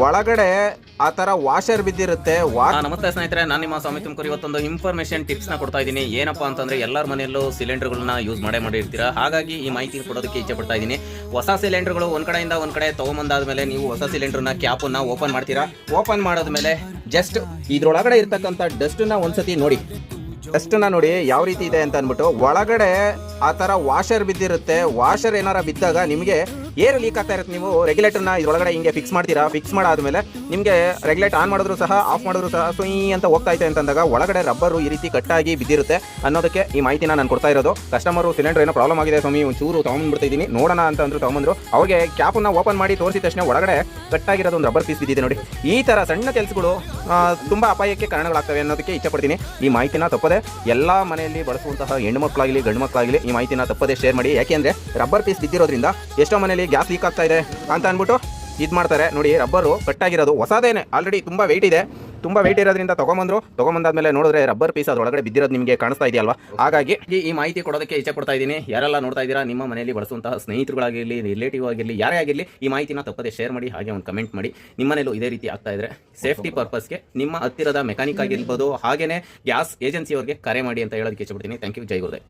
ಒಳಗಡೆ ಆ ತರ ವಾಷರ್ ಬಿದ್ದಿರುತ್ತೆ. ನಮಸ್ತೆ ಸ್ನೇಹಿತರೆ, ನಾನು ನಿಮ್ಮ ಸ್ವಾಮಿ ತುಮಕೂರು. ಇವತ್ತೊಂದು ಇನ್ಫಾರ್ಮೇಶನ್ ಟಿಪ್ಸ್ ನ ಕೊಡ್ತಾ ಇದ್ದೀನಿ. ಏನಪ್ಪಾ ಅಂತಂದ್ರೆ ಎಲ್ಲರ ಮನೆಯಲ್ಲೂ ಸಿಲಿಂಡರ್ಗಳನ್ನ ಯೂಸ್ ಮಾಡಿರ್ತೀರಾ. ಹಾಗಾಗಿ ಈ ಮಾಹಿತಿ ಕೊಡೋದಕ್ಕೆ ಇಚ್ಛೆ ಪಡ್ತಾ ಇದ್ದೀನಿ. ಹೊಸ ಸಿಲಿಂಡರ್ಗಳು ಒಂದ್ ಕಡೆಯಿಂದ ಒಂದ್ ಕಡೆ ತಗೊಂಬಂದಾದ್ಮೇಲೆ ನೀವು ಹೊಸ ಸಿಲಿಂಡರ್ನ ಕ್ಯಾಪನ್ನ ಓಪನ್ ಮಾಡ್ತೀರಾ. ಓಪನ್ ಮಾಡೋದ್ಮೇಲೆ ಜಸ್ಟ್ ಇದ್ರೊಳಗಡೆ ಇರ್ತಕ್ಕಂಥ ಡಸ್ಟ್ನ ಒಂದ್ಸತಿ ನೋಡಿ. ಡಸ್ಟ್ನ ನೋಡಿ ಯಾವ ರೀತಿ ಇದೆ ಅಂತ ಅಂದ್ಬಿಟ್ಟು. ಒಳಗಡೆ ಆ ತರ ವಾಷರ್ ಬಿದ್ದಿರುತ್ತೆ. ವಾಷರ್ ಏನಾರ ಬಿದ್ದಾಗ ನಿಮಗೆ ಏರ್ ಲೀಕ್ ಆಗ್ತಾ ಇರುತ್ತೆ. ನೀವು ರೆಗ್ಯುಲೇಟರ್ನ ಇದ್ರೊಳಗಡೆ ಹಿಂಗೆ ಫಿಕ್ಸ್ ಮಾಡ್ತೀರಾ. ಫಿಕ್ಸ್ ಮಾಡಾದ್ಮೇಲೆ ನಿಮಗೆ ರೆಗ್ಯುಲೇಟ್ ಆನ್ ಮಾಡಿದ್ರು ಸಹ ಆಫ್ ಮಾಡಿದ್ರು ಸಹ ಸುಯಿ ಅಂತ ಹೋಗ್ತಾ ಇದೆ ಅಂತಂದಾಗ ಒಳಗಡೆ ರಬ್ಬರು ಈ ರೀತಿ ಕಟ್ಟಾಗಿ ಬಿದ್ದಿರುತ್ತೆ ಅನ್ನೋದಕ್ಕೆ ಈ ಮಾಹಿತಿನ ನಾನು ಕೊಡ್ತಾ ಇರೋದು. ಕಸ್ಟಮರು ಸಿಲಿಂಡರ್ ಏನೋ ಪ್ರಾಬ್ಲಮ್ ಆಗಿದೆ ಸ್ವಾಮಿ, ಒಂಚೂರು ತೊಗೊಂಡ್ಬಿಡ್ತಿದ್ದೀನಿ ನೋಡೋಣ ಅಂತ ಅಂದ್ರು ತೊಗೊಂಬಂದ್ರು. ಅವ್ರಿಗೆ ಕ್ಯಾಪನ್ನ ಓಪನ್ ಮಾಡಿ ತೋರಿಸಿದ ತಕ್ಷಣ ಒಳಗಡೆ ಕಟ್ಟಾಗಿರೋದು ಒಂದು ರಬ್ಬರ್ ಪೀಸ್ ಬಿದ್ದಿದೆ ನೋಡಿ. ಈ ಥರ ಸಣ್ಣ ಕೆಲಸಗಳು ತುಂಬ ಅಪಾಯಕ್ಕೆ ಕಾರಣಗಳಾಗ್ತವೆ ಅನ್ನೋದಕ್ಕೆ ಇಚ್ಛೆ ಪಡ್ತೀನಿ. ಈ ಮಾಹಿತಿನ ತಪ್ಪದೆ ಎಲ್ಲ ಮನೆಯಲ್ಲಿ ಬಳಸುವಂತಹ ಹೆಣ್ಣು ಮಕ್ಕಳಾಗಲಿ ಗಂಡು ಮಕ್ಕಳಾಗಲಿ ಈ ಮಾಹಿತಿನ ತಪ್ಪದೆ ಶೇರ್ ಮಾಡಿ. ಯಾಕೆಂದರೆ ರಬ್ಬರ್ ಪೀಸ್ ಬಿದ್ದಿರೋದ್ರಿಂದ ಎಷ್ಟೋ ಮನೆಯಲ್ಲಿ ಗ್ಯಾಸ್ ಲೀಕ್ ಆಗ್ತಾ ಇದೆ ಅಂತ ಅಂದ್ಬಿಟ್ಟು ಇದು ಮಾಡ್ತಾರೆ ನೋಡಿ. ರಬ್ಬರು ಕಟ್ಟಾಗಿರೋದು ಹೊಸದೇನೆ, ಆಲ್ರೆಡಿ ತುಂಬ ವೆಯ್ಟ್ ಇದೆ. ತುಂಬ ವೆಯ್ಟ್ ಇರೋದ್ರಿಂದ ತೊಗೊಂಬಂದಾದ್ಮೇಲೆ ನೋಡಿದ್ರೆ ರಬ್ಬರ್ ಪೀಸ್ ಅದರೊಳಗಡೆ ಬಿದ್ದಿರೋದು ನಿಮಗೆ ಕಾಣಿಸ್ತಾ ಇದೆಯಲ್ವಾ. ಹಾಗಾಗಿ ಈ ಮಾಹಿತಿ ಕೊಡೋದಕ್ಕೆ ಇಚ್ಛೆ ಪಡ್ತಾ ಇದ್ದೀನಿ. ಯಾರೆಲ್ಲ ನೋಡ್ತಾ ಇದ್ದೀರಾ, ನಿಮ್ಮ ಮನೆಯಲ್ಲಿ ಬಳಸುವಂತಹ ಸ್ನೇಹಿತರುಗಳಾಗಿರಲಿ ರಿಲೇಟಿವ್ ಆಗಿರಲಿ ಯಾರೇ ಆಗಿರಲಿ ಈ ಮಾಹಿತಿನ ತಪ್ಪದೆ ಶೇರ್ ಮಾಡಿ. ಹಾಗೆ ಒಂದು ಕಮೆಂಟ್ ಮಾಡಿ. ನಿಮ್ಮ ಮನೇಲೂ ಇದೇ ರೀತಿ ಆಗ್ತಾ ಇದ್ರೆ ಸೇಫ್ಟಿ ಪರ್ಪಸ್ಗೆ ನಿಮ್ಮ ಹತ್ತಿರದ ಮೆಕ್ಯಾನಿಕ್ ಆಗಿರ್ಬೋದು, ಹಾಗೆಯೇ ಗ್ಯಾಸ್ ಏಜೆನ್ಸಿಯವರಿಗೆ ಕರೆ ಮಾಡಿ ಅಂತ ಹೇಳೋದಕ್ಕೆ ಇಚ್ಛೆ ಪಡ್ತೀನಿ. Thank you. ಜೈ ಗುರುದೇವ್.